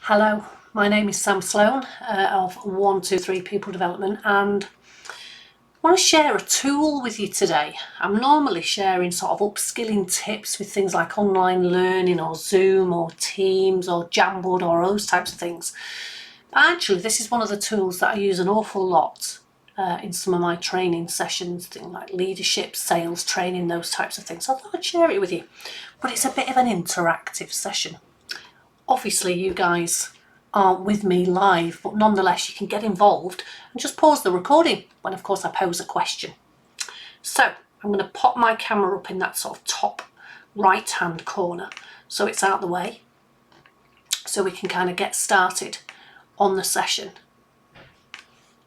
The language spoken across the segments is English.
Hello, my name is Sam Sloan of 123 People Development, and I want to share a tool with you today. I'm normally sharing sort of upskilling tips with things like online learning or Zoom or Teams or Jamboard or those types of things. But actually, this is one of the tools that I use an awful lot in some of my training sessions, things like leadership, sales training, those types of things. So I thought I'd share it with you. But it's a bit of an interactive session. Obviously you guys aren't with me live, but nonetheless you can get involved and just pause the recording when of course I pose a question. So I'm going to pop my camera up in that sort of top right hand corner so it's out the way, so we can kind of get started on the session.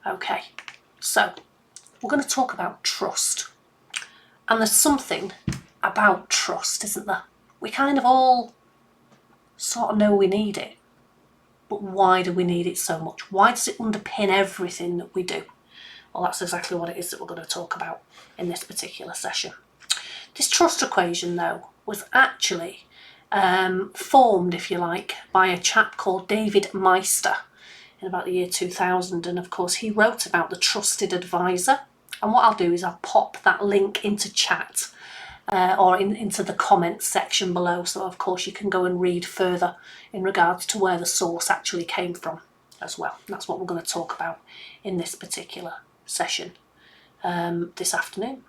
Okay, so we're going to talk about trust, and there's something about trust, isn't there? We kind of all sort of know we need it, but why do we need it so much? Why does it underpin everything that we do? Well, that's exactly what it is that we're going to talk about in this particular session. This trust equation, though, was actually formed, if you like, by a chap called David Maister in about the year 2000, and of course he wrote about the trusted advisor. And what I'll do is I'll pop that link into chat or into the comments section below, so of course you can go and read further in regards to where the source actually came from as well. And that's what we're going to talk about in this particular session this afternoon.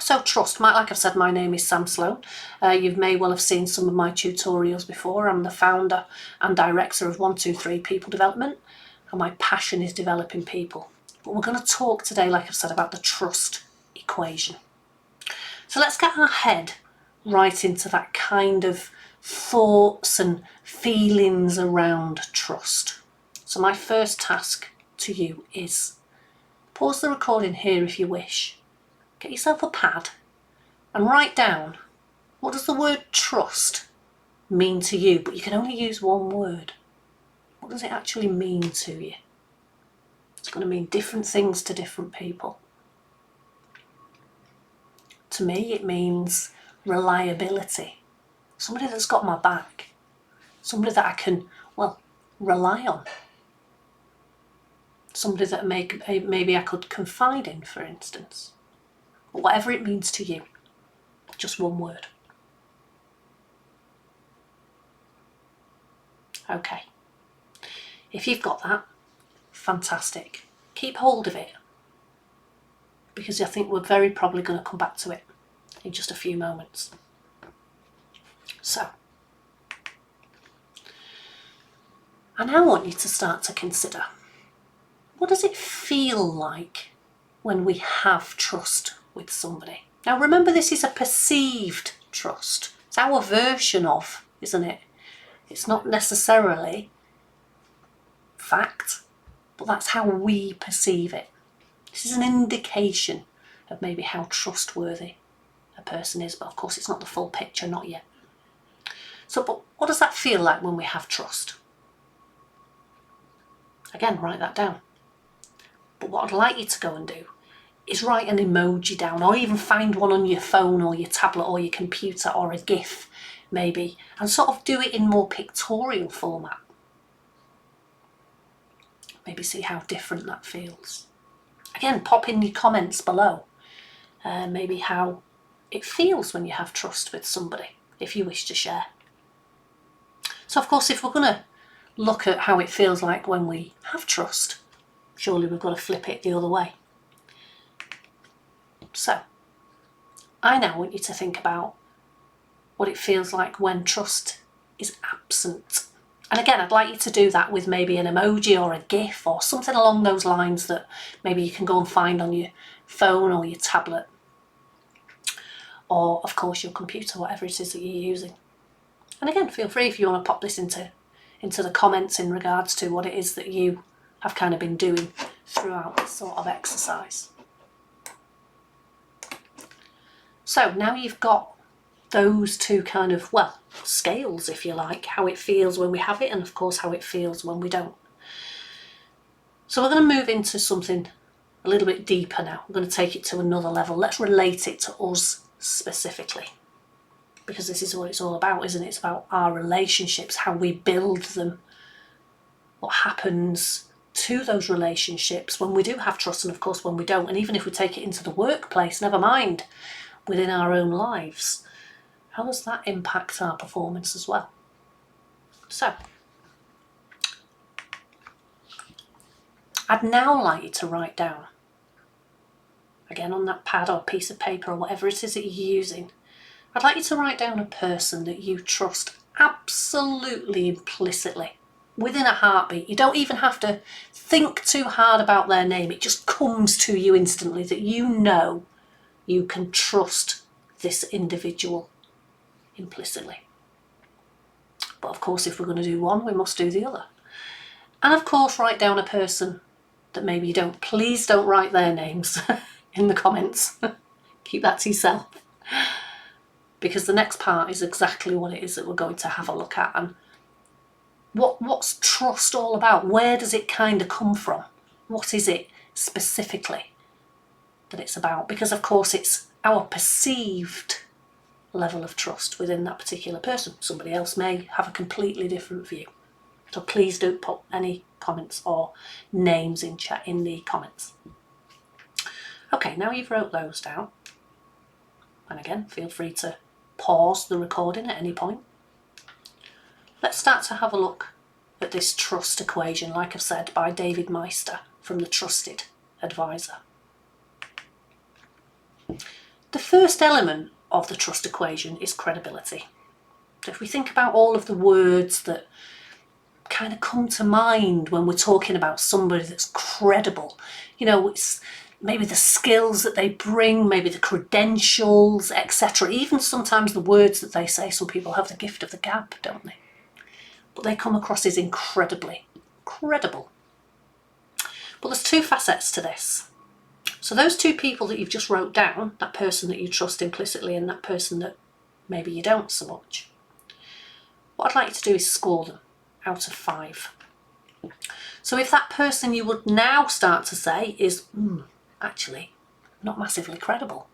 So trust, like I've said, my name is Sam Sloan. You may well have seen some of my tutorials before. I'm the founder and director of 123 People Development, and my passion is developing people. But we're going to talk today, like I've said, about the trust equation. So let's get our head right into that kind of thoughts and feelings around trust. So my first task to you is pause the recording here if you wish. Get yourself a pad and write down, what does the word trust mean to you? But you can only use one word. What does it actually mean to you? It's going to mean different things to different people. To me, it means reliability. Somebody that's got my back. Somebody that I can, well, rely on. Somebody that maybe I could confide in, for instance. But whatever it means to you, just one word. Okay. If you've got that, fantastic. Keep hold of it, because I think we're very probably going to come back to it in just a few moments. So, I now want you to start to consider, what does it feel like when we have trust with somebody? Now remember, this is a perceived trust. It's our version of, isn't it? It's not necessarily fact, but that's how we perceive it. This is an indication of maybe how trustworthy a person is, but of course it's not the full picture, not yet. So, but what does that feel like when we have trust? Again, write that down. But what I'd like you to go and do is write an emoji down, or even find one on your phone or your tablet or your computer, or a GIF maybe, and sort of do it in more pictorial format. Maybe see how different that feels. Again, pop in your comments below, maybe how it feels when you have trust with somebody, if you wish to share. So of course, if we're going to look at how it feels like when we have trust, surely we've got to flip it the other way. So I now want you to think about what it feels like when trust is absent. And again, I'd like you to do that with maybe an emoji or a GIF or something along those lines that maybe you can go and find on your phone or your tablet, or of course your computer, whatever it is that you're using. And again, feel free if you want to pop this into the comments in regards to what it is that you have kind of been doing throughout this sort of exercise. So now you've got those two kind of, well, scales, if you like, how it feels when we have it and of course how it feels when we don't. So we're going to move into something a little bit deeper now. We're going to take it to another level. Let's relate it to us specifically. because this is what it's all about, isn't it? It's about our relationships, how we build them, what happens to those relationships when we do have trust and of course when we don't. And even if we take it into the workplace, never mind within our own lives, how does that impact our performance as well? So I'd now like you to write down, again on that pad or piece of paper or whatever it is that you're using, I'd like you to write down a person that you trust absolutely implicitly, within a heartbeat. You don't even have to think too hard about their name. It just comes to you instantly that you know you can trust this individual implicitly. But of course, if we're going to do one, we must do the other. And of course, write down a person that maybe you don't. Please don't write their names in the comments. Keep that to yourself. Because the next part is exactly what it is that we're going to have a look at. And what's trust all about? Where does it kind of come from? What is it specifically that it's about? Because of course it's our perceived level of trust within that particular person. Somebody else may have a completely different view. So please don't put any comments or names in chat in the comments. Okay, now you've wrote those down. And again, feel free to pause the recording at any point. Let's start to have a look at this trust equation, like I've said, by David Maister from the Trusted Advisor. The first element of the trust equation is credibility. So if we think about all of the words that kind of come to mind when we're talking about somebody that's credible, you know, it's maybe the skills that they bring, maybe the credentials, etc. Even sometimes the words that they say. Some people have the gift of the gab, don't they? But they come across as incredibly credible. But there's two facets to this. So those two people that you've just wrote down, that person that you trust implicitly and that person that maybe you don't so much, what I'd like you to do is score them out of 5. So if that person you would now start to say is, actually, not massively credible.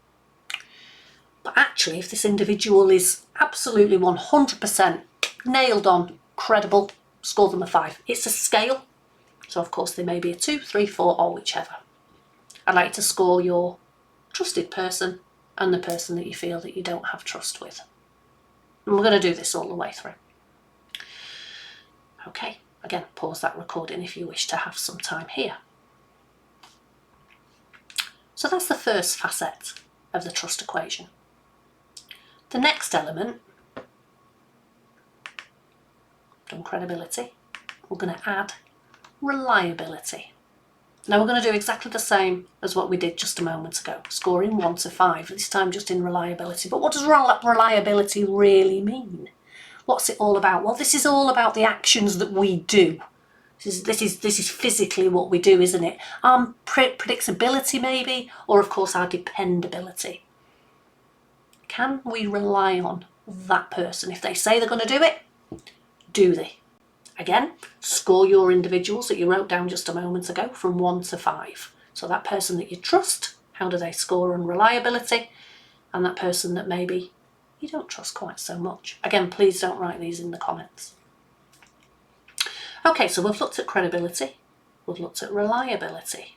But actually, if this individual is absolutely 100% nailed on, credible, score them a 5. It's a scale, so of course there may be a 2, 3, 4 or whichever. I'd like to score your trusted person and the person that you feel that you don't have trust with. And we're going to do this all the way through. Okay, again, pause that recording if you wish to have some time here. So that's the first facet of the trust equation. The next element, done credibility, we're going to add reliability. Now we're going to do exactly the same as what we did just a moment ago, scoring 1 to 5, this time just in reliability. But what does reliability really mean? What's it all about? Well, this is all about the actions that we do. This is physically what we do, isn't it? Predictability maybe, or of course our dependability. Can we rely on that person? If they say they're going to do it, do they? Again, score your individuals that you wrote down just a moment ago from 1 to 5. So that person that you trust, how do they score on reliability? And that person that maybe you don't trust quite so much. Again, please don't write these in the comments. Okay, so we've looked at credibility, we've looked at reliability.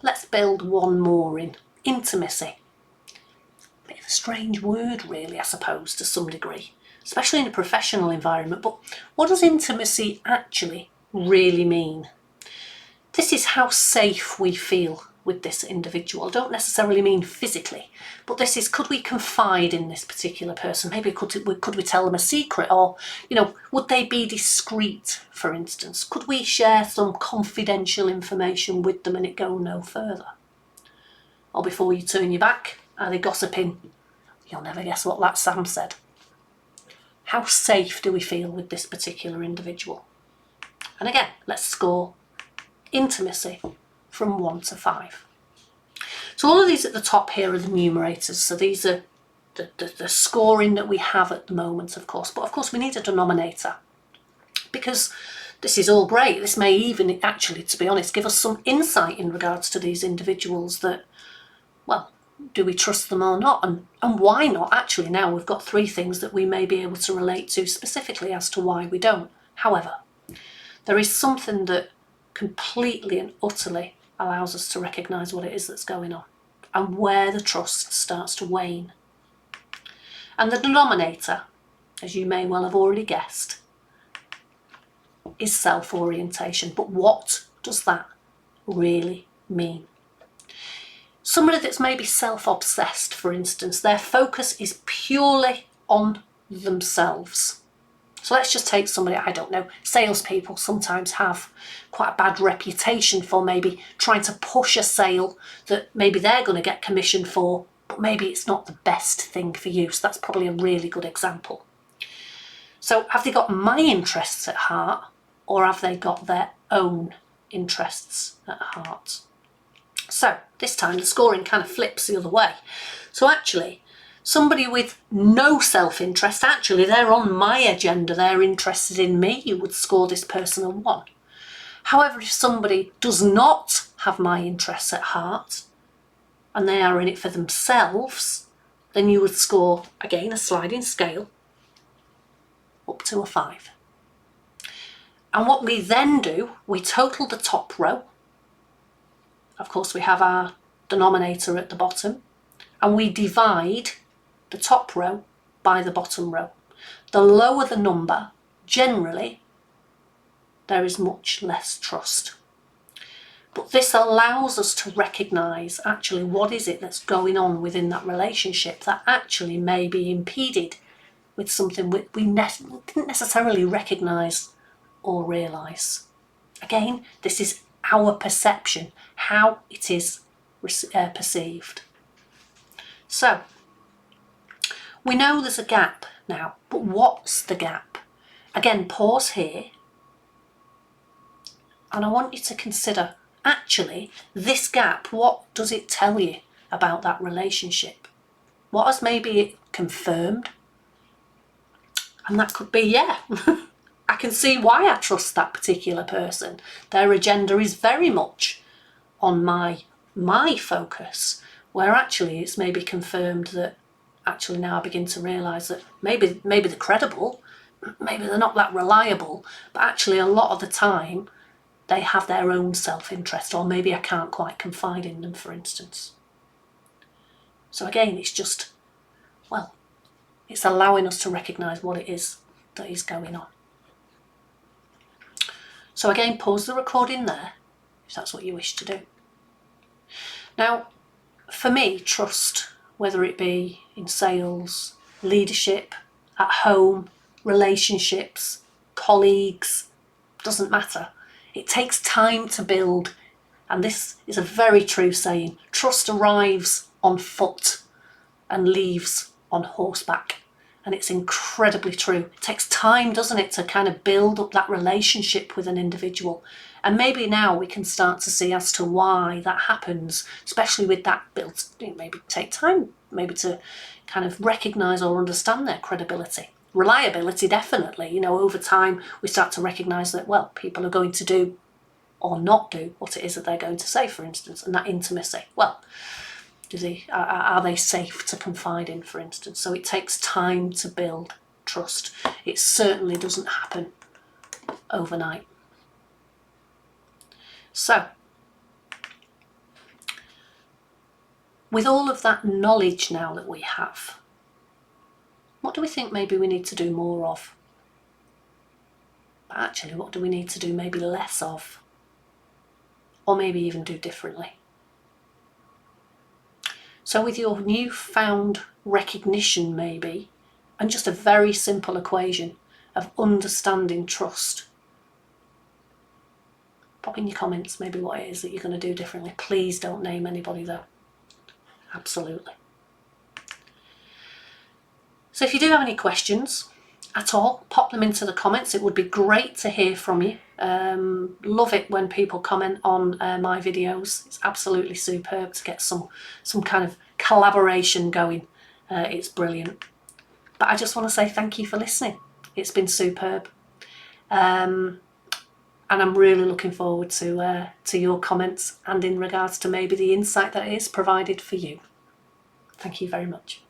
Let's build one more in, intimacy. Bit of a strange word really, I suppose, to some degree, especially in a professional environment, but what does intimacy actually really mean? This is how safe we feel with this individual. I don't necessarily mean physically, but this is, could we confide in this particular person? Maybe could we tell them a secret, or, you know, would they be discreet, for instance? Could we share some confidential information with them and it go no further? Or before you turn your back, are they gossiping? You'll never guess what that Sam said. How safe do we feel with this particular individual? And again, let's score intimacy from 1 to 5. So all of these at the top here are the numerators. So these are the scoring that we have at the moment, of course. But of course we need a denominator, because this is all great. This may even actually, to be honest, give us some insight in regards to these individuals that, well, do we trust them or not? And why not? Actually, now we've got 3 things that we may be able to relate to specifically as to why we don't. However, there is something that completely and utterly allows us to recognise what it is that's going on and where the trust starts to wane. And the denominator, as you may well have already guessed, is self-orientation. But what does that really mean? Somebody that's maybe self-obsessed, for instance, their focus is purely on themselves. So let's just take somebody, I don't know, salespeople sometimes have quite a bad reputation for maybe trying to push a sale that maybe they're going to get commission for, but maybe it's not the best thing for you. So that's probably a really good example. So have they got my interests at heart, or have they got their own interests at heart? So this time the scoring kind of flips the other way. So actually, somebody with no self-interest, actually they're on my agenda, they're interested in me, you would score this person a 1. However, if somebody does not have my interests at heart and they are in it for themselves, then you would score, again, a sliding scale up to a 5. And what we then do, we total the top row. Of course, we have our denominator at the bottom, and we divide the top row by the bottom row. The lower the number, generally, there is much less trust. But this allows us to recognise actually what is it that's going on within that relationship that actually may be impeded with something we didn't necessarily recognise or realise. Again, this is our perception, how it is perceived. So, we know there's a gap now, but what's the gap? Again, pause here, and I want you to consider, actually, this gap, what does it tell you about that relationship? What has maybe it confirmed? And that could be, yeah, I can see why I trust that particular person. Their agenda is very much on my focus, where actually it's maybe confirmed that actually now I begin to realise that maybe they're credible, maybe they're not that reliable, but actually a lot of the time they have their own self-interest, or maybe I can't quite confide in them, for instance. So again, it's just, well, it's allowing us to recognise what it is that is going on. So again, pause the recording there, if that's what you wish to do. Now, for me, trust, whether it be in sales, leadership, at home, relationships, colleagues, doesn't matter. It takes time to build, and this is a very true saying. Trust arrives on foot and leaves on horseback. And it's incredibly true. It takes time, doesn't it, to kind of build up that relationship with an individual. And maybe now we can start to see as to why that happens, especially with that build. Maybe take time, maybe to kind of recognise or understand their credibility. Reliability, definitely. Over time we start to recognise that, well, people are going to do or not do what it is that they're going to say, for instance, and that intimacy. Well, are they safe to confide in, for instance? So it takes time to build trust. It certainly doesn't happen overnight. So, with all of that knowledge now that we have, what do we think maybe we need to do more of? But actually, what do we need to do maybe less of? Or maybe even do differently? So with your newfound recognition maybe, and just a very simple equation of understanding trust, pop in your comments maybe what it is that you're going to do differently. Please don't name anybody though. Absolutely. So if you do have any questions at all, pop them into the comments. It would be great to hear from you. Love it when people comment on my videos. It's absolutely superb to get some kind of collaboration going. It's brilliant. But I just want to say thank you for listening. It's been superb. And I'm really looking forward to your comments and in regards to maybe the insight that is provided for you. Thank you very much.